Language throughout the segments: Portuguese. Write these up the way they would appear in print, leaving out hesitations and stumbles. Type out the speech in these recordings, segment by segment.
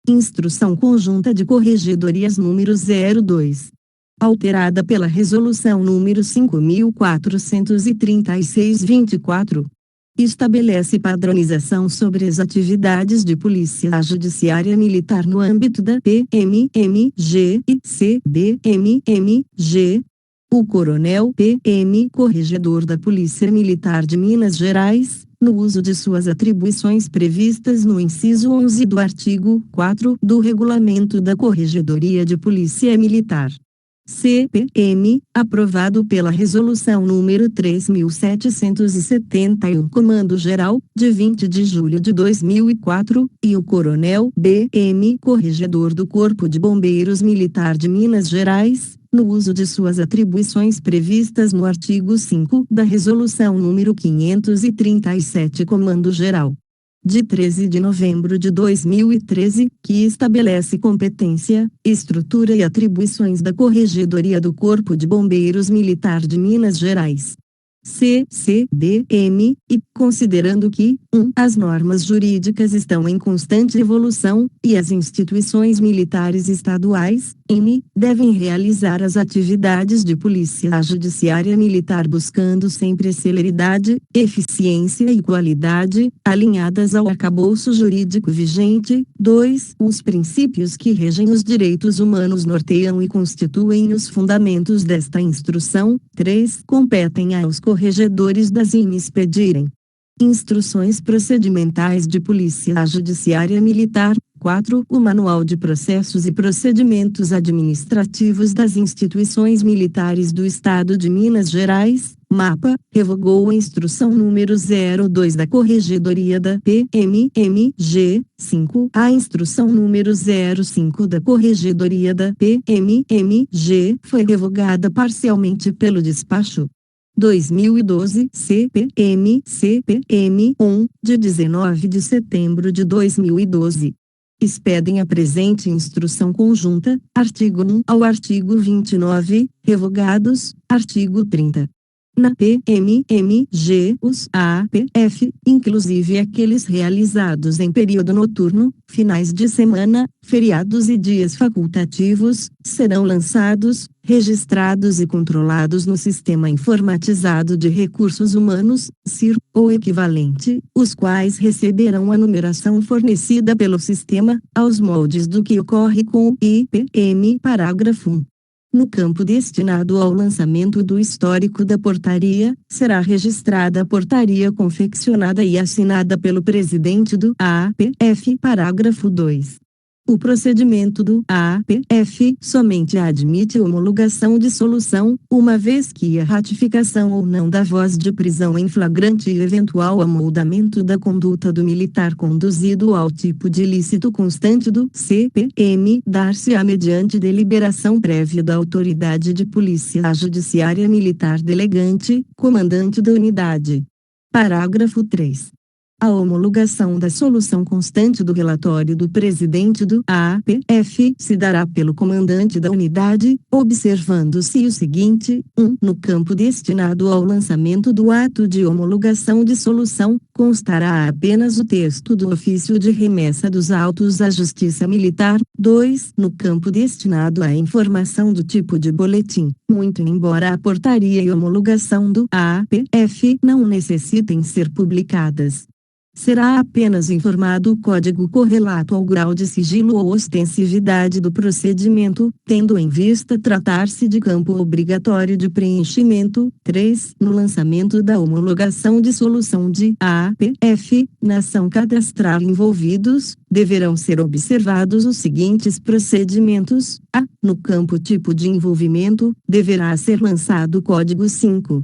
Instrução Conjunta de Corregedorias número 02. Alterada pela Resolução número 5.436/24. Estabelece padronização sobre as atividades de Polícia Judiciária Militar no âmbito da PMMG e CBMMG. O Coronel PM Corregedor da Polícia Militar de Minas Gerais, no uso de suas atribuições previstas no inciso 11 do artigo 4 do Regulamento da Corregedoria de Polícia Militar. CPM, aprovado pela Resolução número 3.771, Comando-Geral, de 20 de julho de 2004, e o Coronel BM Corregedor do Corpo de Bombeiros Militar de Minas Gerais, no uso de suas atribuições previstas no artigo 5 da Resolução número 537, Comando-Geral, de 13 de novembro de 2013, que estabelece competência, estrutura e atribuições da Corregedoria do Corpo de Bombeiros Militar de Minas Gerais. CCBM, e, considerando que, as normas jurídicas estão em constante evolução, e as instituições militares estaduais, devem realizar as atividades de Polícia Judiciária Militar buscando sempre celeridade, eficiência e qualidade, alinhadas ao arcabouço jurídico vigente. 2. Os princípios que regem os direitos humanos norteiam e constituem os fundamentos desta instrução. 3. Competem aos corregedores das INES pedirem instruções procedimentais de Polícia Judiciária Militar. 4. O Manual de Processos e Procedimentos Administrativos das Instituições Militares do Estado de Minas Gerais, MAPA, revogou a Instrução número 02 da Corregedoria da PMMG. 5. A Instrução número 05 da Corregedoria da PMMG foi revogada parcialmente pelo despacho 2012 CPM 1, de 19 de setembro de 2012. Expedem a presente instrução conjunta, artigo 1 ao artigo 29, revogados, artigo 30. Na PMMG, os APF, inclusive aqueles realizados em período noturno, finais de semana, feriados e dias facultativos, serão lançados, registrados e controlados no Sistema Informatizado de Recursos Humanos, CIR, ou equivalente, os quais receberão a numeração fornecida pelo sistema, aos moldes do que ocorre com o IPM. Parágrafo 1. No campo destinado ao lançamento do histórico da portaria, será registrada a portaria confeccionada e assinada pelo presidente do APF. Parágrafo 2. O procedimento do APF somente admite homologação de solução, uma vez que a ratificação ou não da voz de prisão em flagrante e eventual amoldamento da conduta do militar conduzido ao tipo de ilícito constante do CPM dar-se-á mediante deliberação prévia da autoridade de Polícia Judiciária Militar delegante, comandante da unidade. Parágrafo 3. A homologação da solução constante do relatório do presidente do APF se dará pelo comandante da unidade, observando-se o seguinte: 1. No campo destinado ao lançamento do ato de homologação de solução, constará apenas o texto do ofício de remessa dos autos à Justiça Militar. 2. No campo destinado à informação do tipo de boletim, muito embora a portaria e homologação do APF não necessitem ser publicadas, será apenas informado o código correlato ao grau de sigilo ou ostensividade do procedimento, tendo em vista tratar-se de campo obrigatório de preenchimento. 3. No lançamento da homologação de solução de APF, na ação cadastral envolvidos, deverão ser observados os seguintes procedimentos. A. No campo tipo de envolvimento, deverá ser lançado o código 5.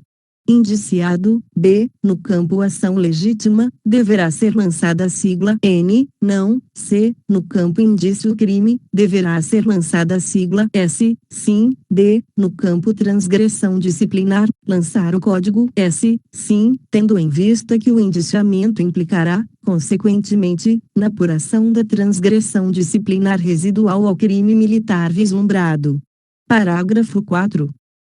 Indiciado. B. No campo ação legítima, deverá ser lançada a sigla N, não. C. No campo indício crime, deverá ser lançada a sigla S, sim. D. No campo transgressão disciplinar, lançar o código S, sim, tendo em vista que o indiciamento implicará, consequentemente, na apuração da transgressão disciplinar residual ao crime militar vislumbrado. Parágrafo 4.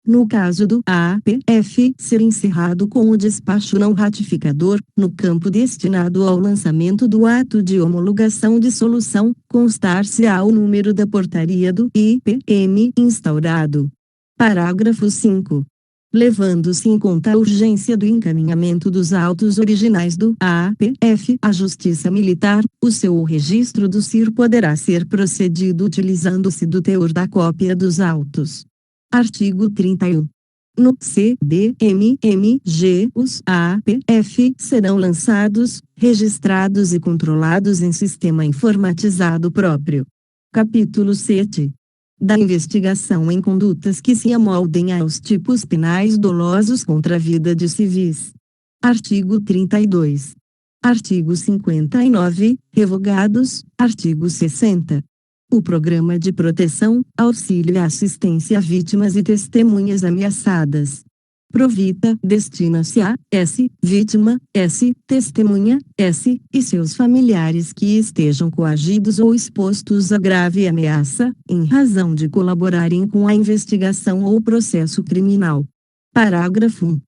No caso do APF ser encerrado com o despacho não ratificador, no campo destinado ao lançamento do ato de homologação de solução, constar-se-á o número da portaria do IPM instaurado. Parágrafo 5. Levando-se em conta a urgência do encaminhamento dos autos originais do APF à Justiça Militar, o seu registro do CIR poderá ser procedido utilizando-se do teor da cópia dos autos. Artigo 31. No CDMMG, os APF serão lançados, registrados e controlados em sistema informatizado próprio. Capítulo 7. Da investigação em condutas que se amoldem aos tipos penais dolosos contra a vida de civis. Artigo 32. Artigo 59, revogados. Artigo 60. O Programa de Proteção, Auxílio e Assistência a Vítimas e Testemunhas Ameaçadas. Provita destina-se a S. Vítima, S. Testemunha, S. e seus familiares que estejam coagidos ou expostos a grave ameaça, em razão de colaborarem com a investigação ou processo criminal. Parágrafo 1.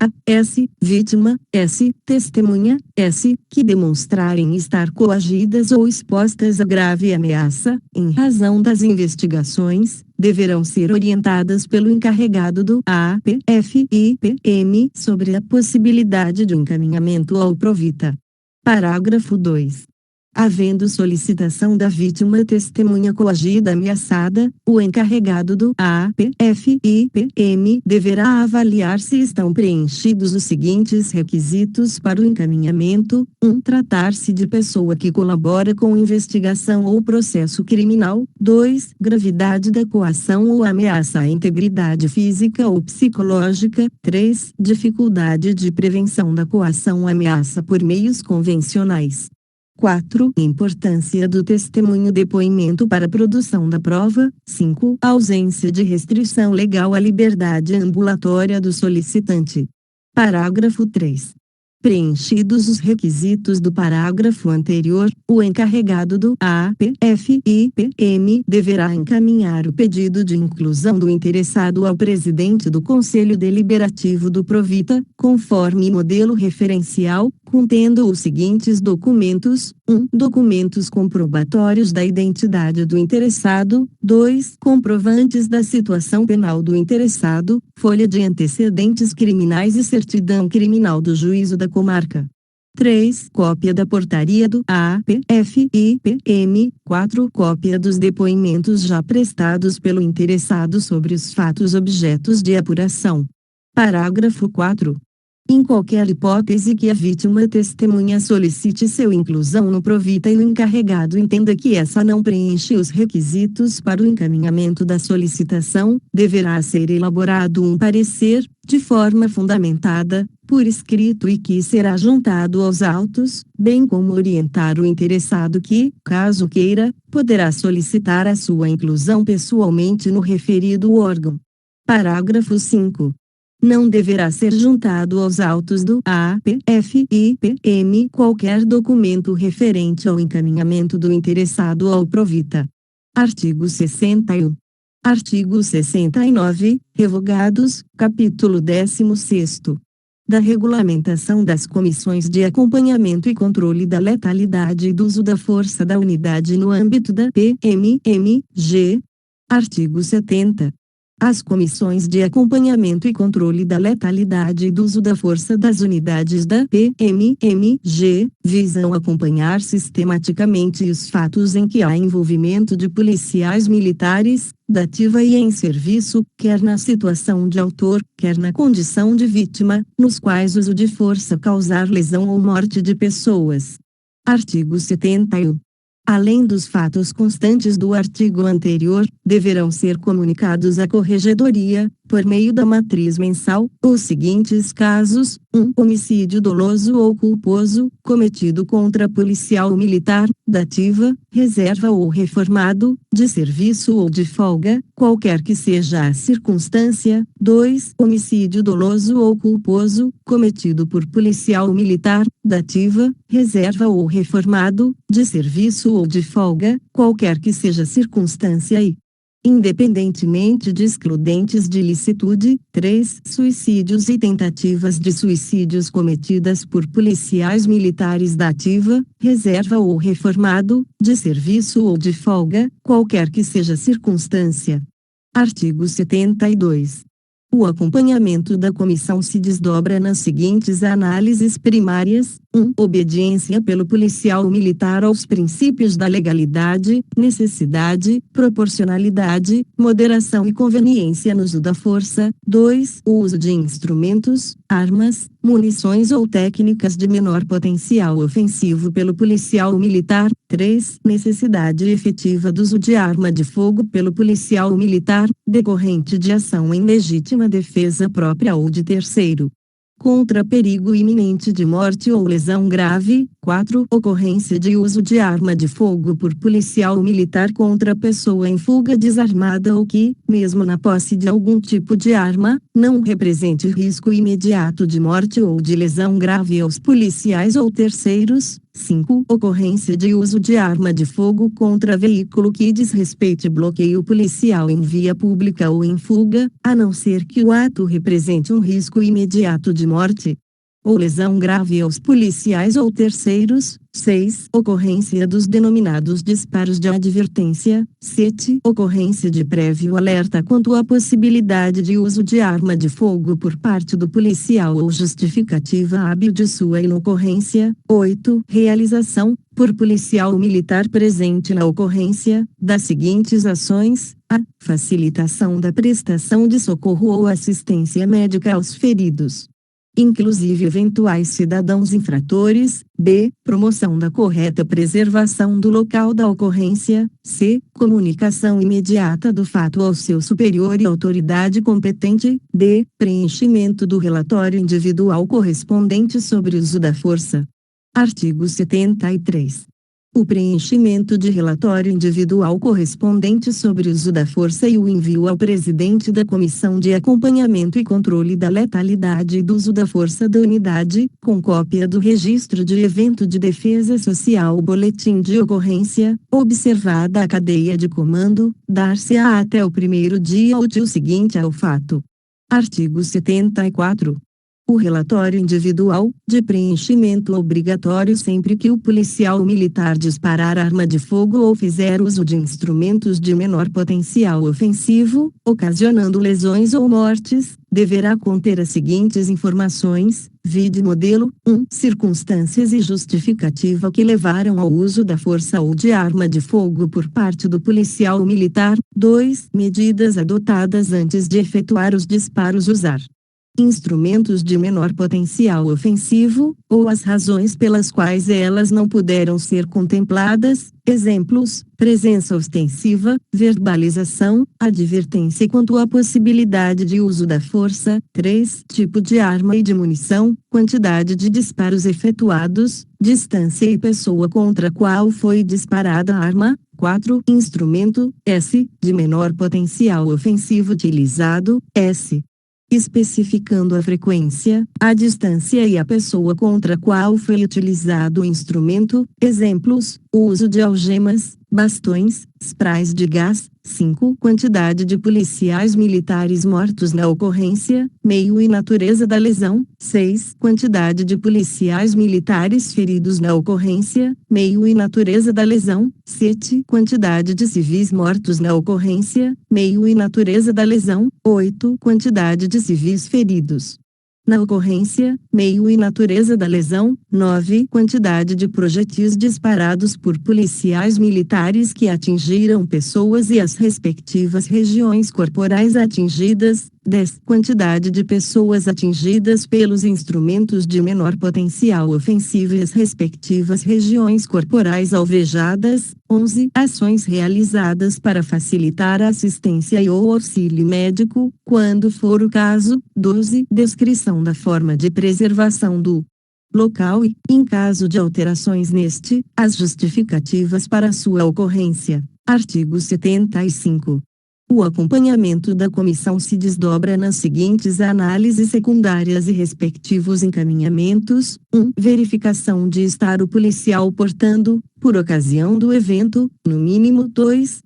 A. S. Vítima, S. Testemunha, S. que demonstrarem estar coagidas ou expostas a grave ameaça, em razão das investigações, deverão ser orientadas pelo encarregado do APF-IPM sobre a possibilidade de encaminhamento ao Provita. Parágrafo 2. Havendo solicitação da vítima testemunha coagida ameaçada, o encarregado do APF-IPM deverá avaliar se estão preenchidos os seguintes requisitos para o encaminhamento: 1. Tratar-se de pessoa que colabora com investigação ou processo criminal. 2. Gravidade da coação ou ameaça à integridade física ou psicológica. 3. Dificuldade de prevenção da coação ou ameaça por meios convencionais. 4. Importância do testemunho depoimento para a produção da prova. 5. Ausência de restrição legal à liberdade ambulatória do solicitante. Parágrafo 3. Preenchidos os requisitos do parágrafo anterior, o encarregado do APF-IPM deverá encaminhar o pedido de inclusão do interessado ao presidente do Conselho Deliberativo do Provita, conforme modelo referencial, contendo os seguintes documentos: 1. Documentos comprobatórios da identidade do interessado. 2. Comprovantes da situação penal do interessado, folha de antecedentes criminais e certidão criminal do juízo da comarca. 3. Cópia da portaria do APF-IPM. 4. Cópia dos depoimentos já prestados pelo interessado sobre os fatos objetos de apuração. Parágrafo 4. Em qualquer hipótese que a vítima testemunha solicite seu inclusão no Provita e o encarregado entenda que essa não preenche os requisitos para o encaminhamento da solicitação, deverá ser elaborado um parecer, de forma fundamentada, por escrito e que será juntado aos autos, bem como orientar o interessado que, caso queira, poderá solicitar a sua inclusão pessoalmente no referido órgão. Parágrafo 5. Não deverá ser juntado aos autos do APF-IPM qualquer documento referente ao encaminhamento do interessado ao Provita. Artigo 61. Artigo 69, revogados, capítulo 16º. Da regulamentação das comissões de acompanhamento e controle da letalidade e do uso da força da unidade no âmbito da PMMG. Artigo 70. As comissões de acompanhamento e controle da letalidade e do uso da força das unidades da PMMG visam acompanhar sistematicamente os fatos em que há envolvimento de policiais militares, da ativa e em serviço, quer na situação de autor, quer na condição de vítima, nos quais o uso de força causar lesão ou morte de pessoas. Artigo 71. Além dos fatos constantes do artigo anterior, deverão ser comunicados à Corregedoria, por meio da matriz mensal, os seguintes casos: 1. Homicídio doloso ou culposo, cometido contra policial militar, da ativa, reserva ou reformado, de serviço ou de folga, qualquer que seja a circunstância. 2. Homicídio doloso ou culposo, cometido por policial militar, da ativa, reserva ou reformado, de serviço ou de folga, qualquer que seja a circunstância e independentemente de excludentes de ilicitude. 3. Suicídios e tentativas de suicídios cometidas por policiais militares da ativa, reserva ou reformado, de serviço ou de folga, qualquer que seja a circunstância. Artigo 72. O acompanhamento da comissão se desdobra nas seguintes análises primárias: 1. Obediência pelo policial militar aos princípios da legalidade, necessidade, proporcionalidade, moderação e conveniência no uso da força. 2. O uso de instrumentos, armas, munições ou técnicas de menor potencial ofensivo pelo policial militar. 3. Necessidade efetiva do uso de arma de fogo pelo policial militar, decorrente de ação em legítima defesa própria ou de terceiro, contra perigo iminente de morte ou lesão grave. 4. Ocorrência de uso de arma de fogo por policial militar contra pessoa em fuga desarmada ou que, mesmo na posse de algum tipo de arma, não represente risco imediato de morte ou de lesão grave aos policiais ou terceiros. 5. Ocorrência de uso de arma de fogo contra veículo que desrespeite bloqueio policial em via pública ou em fuga, a não ser que o ato represente um risco imediato de morte ou lesão grave aos policiais ou terceiros. 6. Ocorrência dos denominados disparos de advertência. 7. Ocorrência de prévio alerta quanto à possibilidade de uso de arma de fogo por parte do policial ou justificativa hábil de sua inocorrência. 8. Realização, por policial militar presente na ocorrência, das seguintes ações: a. Facilitação da prestação de socorro ou assistência médica aos feridos, inclusive eventuais cidadãos infratores. B. Promoção da correta preservação do local da ocorrência. C. Comunicação imediata do fato ao seu superior e autoridade competente. D. Preenchimento do relatório individual correspondente sobre o uso da força. Artigo 73. O preenchimento de relatório individual correspondente sobre o uso da força e o envio ao presidente da Comissão de Acompanhamento e Controle da Letalidade e do Uso da Força da Unidade, com cópia do registro de evento de defesa social, boletim de ocorrência, observada a cadeia de comando, dar-se-á até o primeiro dia útil seguinte ao fato. Artigo 74. O relatório individual, de preenchimento obrigatório sempre que o policial militar disparar arma de fogo ou fizer uso de instrumentos de menor potencial ofensivo, ocasionando lesões ou mortes, deverá conter as seguintes informações: vide modelo. 1. Circunstâncias e justificativa que levaram ao uso da força ou de arma de fogo por parte do policial militar. 2. Medidas adotadas antes de efetuar os disparos. Usar instrumentos de menor potencial ofensivo, ou as razões pelas quais elas não puderam ser contempladas. Exemplos: presença ostensiva, verbalização, advertência quanto à possibilidade de uso da força. 3. Tipo de arma e de munição, quantidade de disparos efetuados, distância e pessoa contra a qual foi disparada a arma. 4. Instrumento, S, de menor potencial ofensivo utilizado, S, especificando a frequência, a distância e a pessoa contra a qual foi utilizado o instrumento. Exemplos: o uso de algemas, bastões, sprays de gás. 5. Quantidade de policiais militares mortos na ocorrência, meio e natureza da lesão. 6. Quantidade de policiais militares feridos na ocorrência, meio e natureza da lesão. 7. Quantidade de civis mortos na ocorrência, meio e natureza da lesão. 8. Quantidade de civis feridos na ocorrência, meio e natureza da lesão. 9. Quantidade de projetis disparados por policiais militares que atingiram pessoas e as respectivas regiões corporais atingidas. 10. Quantidade de pessoas atingidas pelos instrumentos de menor potencial ofensivo e as respectivas regiões corporais alvejadas. 11. Ações realizadas para facilitar a assistência e ou auxílio médico, quando for o caso. 12. Descrição da forma de preservação do local e, em caso de alterações neste, as justificativas para sua ocorrência. Artigo 75. O acompanhamento da comissão se desdobra nas seguintes análises secundárias e respectivos encaminhamentos. 1. Verificação de estar o policial portando, por ocasião do evento, no mínimo 2.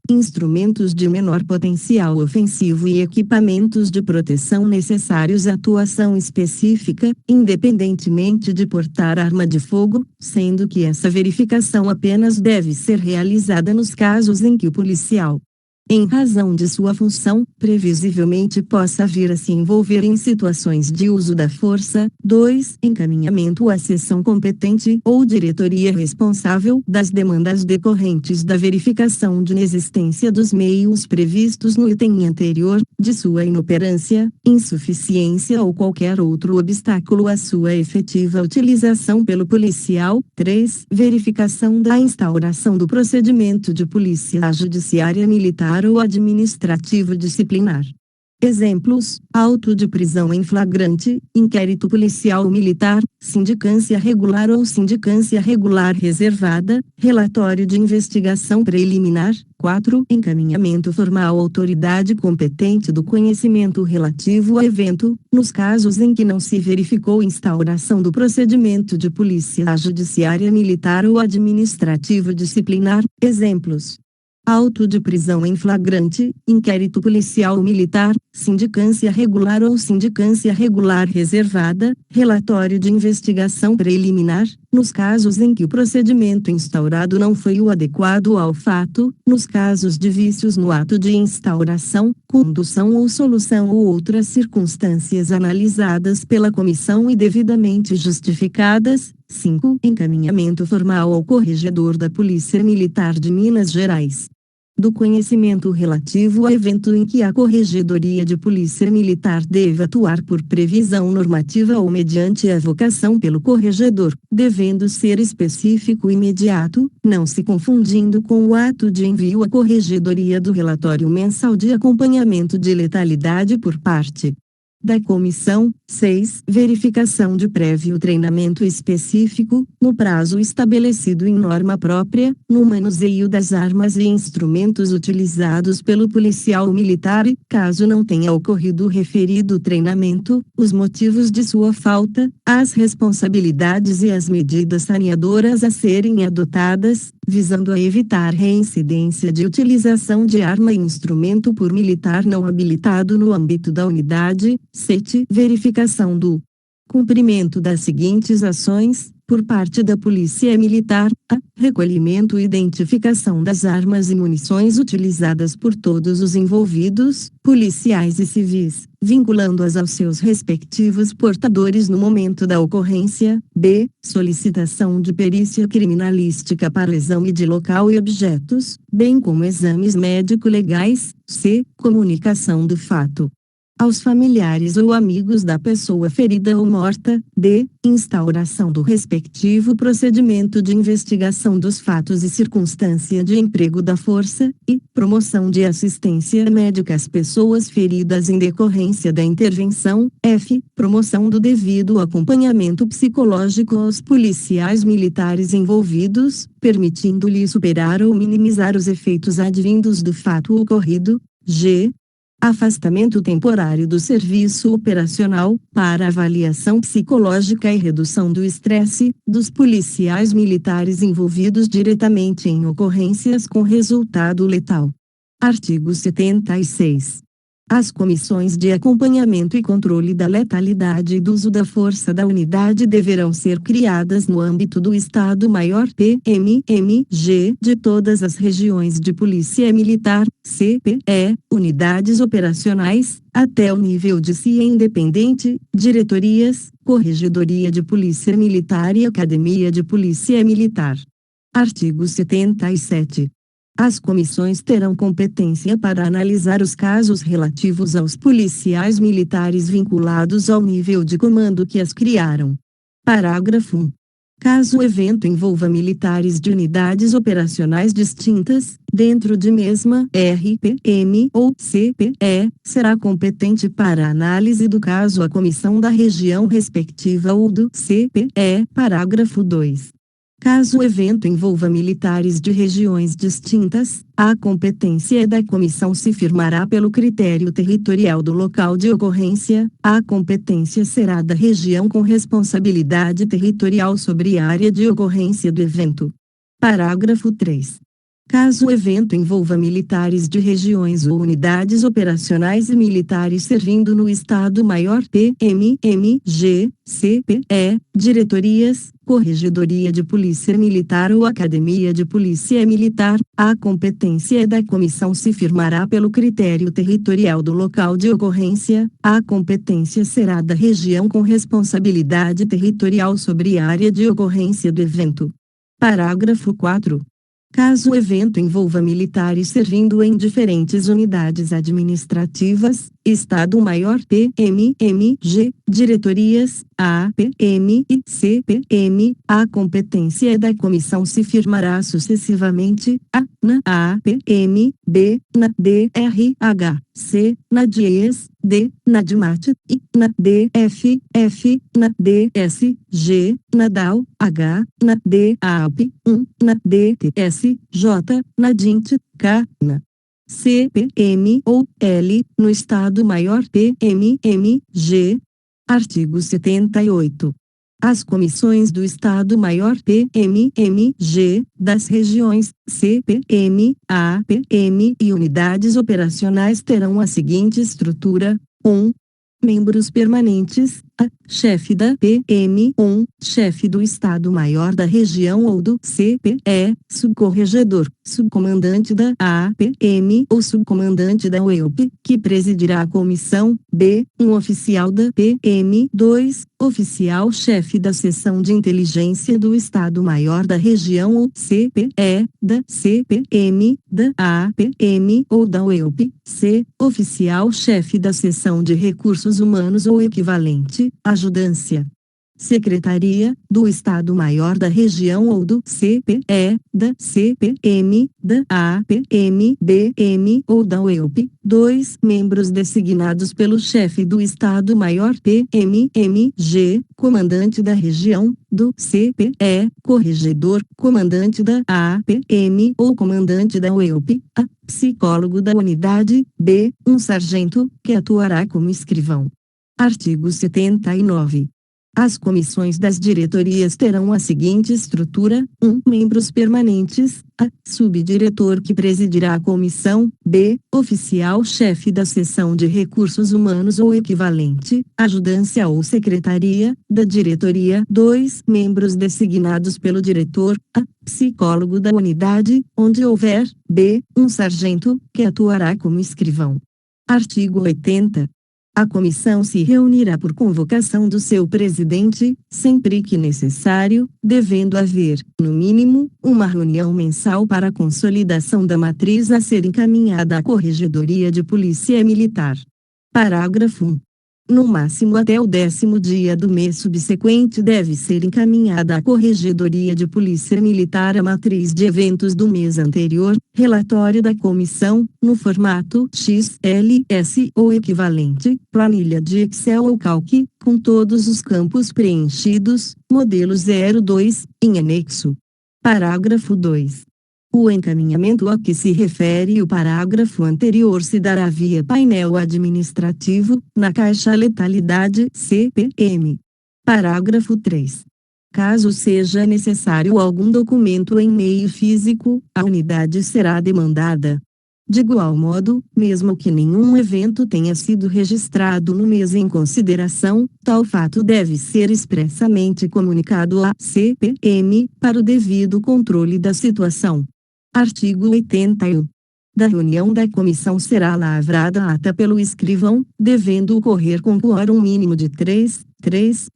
Instrumentos de menor potencial ofensivo e equipamentos de proteção necessários à atuação específica, independentemente de portar arma de fogo, sendo que essa verificação apenas deve ser realizada nos casos em que o policial, em razão de sua função, previsivelmente possa vir a se envolver em situações de uso da força. 2. Encaminhamento à seção competente ou diretoria responsável das demandas decorrentes da verificação de inexistência dos meios previstos no item anterior, de sua inoperância, insuficiência ou qualquer outro obstáculo à sua efetiva utilização pelo policial. 3. Verificação da instauração do procedimento de polícia judiciária militar ou administrativo disciplinar. Exemplos: auto de prisão em flagrante, inquérito policial militar, sindicância regular ou sindicância regular reservada, relatório de investigação preliminar. 4. Encaminhamento formal à autoridade competente do conhecimento relativo ao evento, nos casos em que não se verificou instauração do procedimento de polícia judiciária militar ou administrativo disciplinar. Exemplos: auto de prisão em flagrante, inquérito policial militar, sindicância regular ou sindicância regular reservada, relatório de investigação preliminar, nos casos em que o procedimento instaurado não foi o adequado ao fato, nos casos de vícios no ato de instauração, condução ou solução ou outras circunstâncias analisadas pela comissão e devidamente justificadas. 5. Encaminhamento formal ao corregedor da Polícia Militar de Minas Gerais do conhecimento relativo ao evento em que a Corregedoria de Polícia Militar deve atuar por previsão normativa ou mediante avocação pelo corregedor, devendo ser específico e imediato, não se confundindo com o ato de envio à Corregedoria do relatório mensal de acompanhamento de letalidade por parte da comissão. 6. Verificação de prévio treinamento específico, no prazo estabelecido em norma própria, no manuseio das armas e instrumentos utilizados pelo policial militar e, caso não tenha ocorrido o referido treinamento, os motivos de sua falta, as responsabilidades e as medidas saneadoras a serem adotadas, visando a evitar reincidência de utilização de arma e instrumento por militar não habilitado no âmbito da unidade. 7. Verificação do cumprimento das seguintes ações, por parte da Polícia Militar: a. Recolhimento e identificação das armas e munições utilizadas por todos os envolvidos, policiais e civis, vinculando-as aos seus respectivos portadores no momento da ocorrência. B. Solicitação de perícia criminalística para exame de local e objetos, bem como exames médico-legais. C. Comunicação do fato aos familiares ou amigos da pessoa ferida ou morta. D. Instauração do respectivo procedimento de investigação dos fatos e circunstância de emprego da força, e promoção de assistência médica às pessoas feridas em decorrência da intervenção. F. Promoção do devido acompanhamento psicológico aos policiais militares envolvidos, permitindo-lhes superar ou minimizar os efeitos advindos do fato ocorrido. G. Afastamento temporário do serviço operacional, para avaliação psicológica e redução do estresse, dos policiais militares envolvidos diretamente em ocorrências com resultado letal. Artigo 76. As comissões de acompanhamento e controle da letalidade e do uso da força da unidade deverão ser criadas no âmbito do Estado-Maior PMMG de todas as regiões de Polícia Militar, CPE, unidades operacionais, até o nível de CIA independente, diretorias, Corregedoria de Polícia Militar e Academia de Polícia Militar. Artigo 77. As comissões terão competência para analisar os casos relativos aos policiais militares vinculados ao nível de comando que as criaram. Parágrafo 1. Caso o evento envolva militares de unidades operacionais distintas, dentro de mesma RPM ou CPE, será competente para análise do caso a comissão da região respectiva ou do CPE. Parágrafo 2. Caso o evento envolva militares de regiões distintas, a competência da comissão se firmará pelo critério territorial do local de ocorrência. A competência será da região com responsabilidade territorial sobre a área de ocorrência do evento. Parágrafo 3. Caso o evento envolva militares de regiões ou unidades operacionais e militares servindo no Estado-Maior PMMG, CPE, diretorias, Corregedoria de Polícia Militar ou Academia de Polícia Militar, a competência da comissão se firmará pelo critério territorial do local de ocorrência. A competência será da região com responsabilidade territorial sobre a área de ocorrência do evento. Parágrafo 4. Caso o evento envolva militares servindo em diferentes unidades administrativas, Estado-Maior PMMG, diretorias, APM e CPM, a competência da comissão se firmará sucessivamente, A, na APM, B, na DRH, C, na DIES, D, na DMAT, I, na DFF, na DSG, na DAO, H, na DAP, 1, na DTSJ, na DINT, K, na CPM ou L, no Estado-Maior PMMG. Artigo 78. As comissões do Estado-Maior PMMG, das regiões, CPM, APM e unidades operacionais terão a seguinte estrutura: 1. Membros permanentes, a, chefe da PM, 1, chefe do Estado-Maior da região ou do CPE, subcorregedor, subcomandante da APM ou subcomandante da UEUP, que presidirá a comissão, B, um oficial da PM, 2, oficial-chefe da seção de inteligência do Estado-Maior da região ou CPE, da CPM, da APM ou da UEUP, C, oficial-chefe da seção de recursos humanos ou equivalente, ajudância. Secretaria, do Estado-Maior da região ou do CPE, da CPM, da APM, BM ou da UEUP, 2 membros designados pelo chefe do Estado-Maior PMMG, comandante da região, do CPE, corregedor, comandante da APM ou comandante da UEUP, A, psicólogo da unidade, B, um sargento, que atuará como escrivão. Artigo 79. As comissões das diretorias terão a seguinte estrutura: 1. Membros permanentes, A, subdiretor que presidirá a comissão, B, oficial-chefe da seção de recursos humanos ou equivalente, ajudância ou secretaria, da diretoria, 2. Membros designados pelo diretor, A, psicólogo da unidade, onde houver, B, um sargento, que atuará como escrivão. Artigo 80. A comissão se reunirá por convocação do seu presidente, sempre que necessário, devendo haver, no mínimo, uma reunião mensal para a consolidação da matriz a ser encaminhada à Corregedoria de Polícia Militar. Parágrafo 1. No máximo até o 10º dia do mês subsequente deve ser encaminhada à Corregedoria de Polícia Militar a matriz de eventos do mês anterior, relatório da comissão, no formato XLS ou equivalente, planilha de Excel ou Calc, com todos os campos preenchidos, modelo 02, em anexo. Parágrafo 2. O encaminhamento a que se refere o parágrafo anterior se dará via painel administrativo, na caixa letalidade CPM. Parágrafo 3. Caso seja necessário algum documento em meio físico, a unidade será demandada. De igual modo, mesmo que nenhum evento tenha sido registrado no mês em consideração, tal fato deve ser expressamente comunicado à CPM, para o devido controle da situação. Artigo 81. Da reunião da comissão será lavrada a ata pelo escrivão, devendo ocorrer com quórum mínimo de 3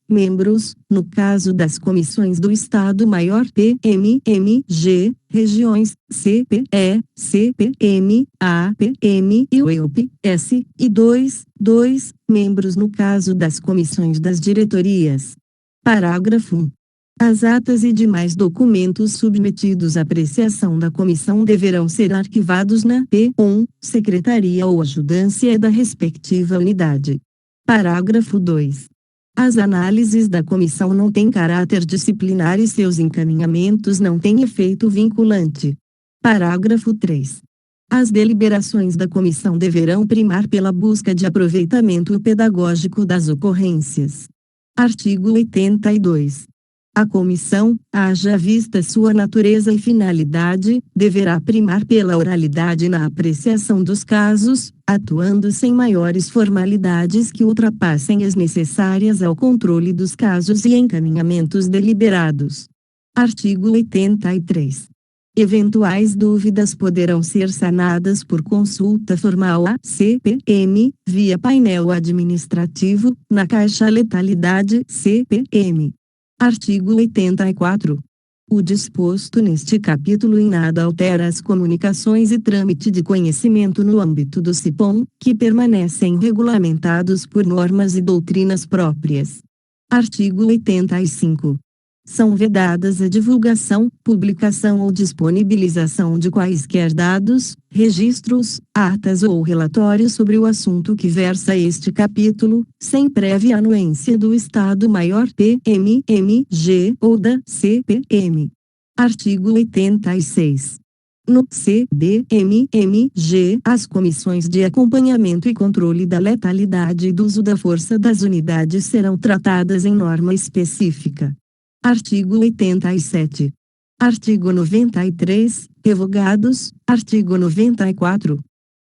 membros, no caso das comissões do Estado-Maior PMMG, regiões, CPE, CPM, APM e UEUP, S, e 2 membros no caso das comissões das diretorias. Parágrafo 1. As atas e demais documentos submetidos à apreciação da comissão deverão ser arquivados na P1, Secretaria ou Ajudância da respectiva unidade. Parágrafo 2. As análises da comissão não têm caráter disciplinar e seus encaminhamentos não têm efeito vinculante. Parágrafo 3. As deliberações da comissão deverão primar pela busca de aproveitamento pedagógico das ocorrências. Artigo 82. A comissão, haja vista sua natureza e finalidade, deverá primar pela oralidade na apreciação dos casos, atuando sem maiores formalidades que ultrapassem as necessárias ao controle dos casos e encaminhamentos deliberados. Artigo 83. Eventuais dúvidas poderão ser sanadas por consulta formal à CPM, via painel administrativo, na Caixa Letalidade CPM. Artigo 84. O disposto neste capítulo em nada altera as comunicações e trâmite de conhecimento no âmbito do CIPOM, que permanecem regulamentados por normas e doutrinas próprias. Artigo 85. São vedadas a divulgação, publicação ou disponibilização de quaisquer dados, registros, atas ou relatórios sobre o assunto que versa este capítulo, sem prévia anuência do Estado-Maior PMMG ou da CPM. Artigo 86. No CDMMG, as comissões de acompanhamento e controle da letalidade e do uso da força das unidades serão tratadas em norma específica. Artigo 87. Artigo 93, revogados. Artigo 94.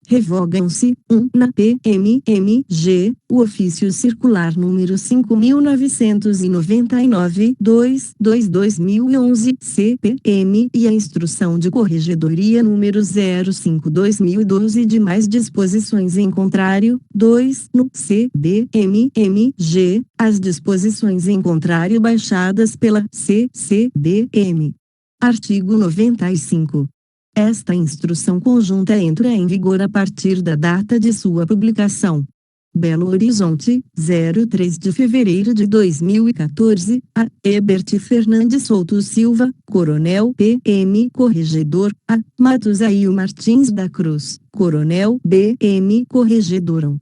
Revogam-se, 1. Na PMMG, o ofício circular número 5.999, 2/2011 CPM e a instrução de corregedoria número 05/2012 de mais disposições em contrário. 2. No CDMMG, as disposições em contrário baixadas pela CCDM. Artigo 95. Esta instrução conjunta entra em vigor a partir da data de sua publicação. Belo Horizonte, 03 de fevereiro de 2014, a Ebert Fernandes Souto Silva, Coronel PM Corregedor, a Matos Ail Martins da Cruz, Coronel BM Corregedorão.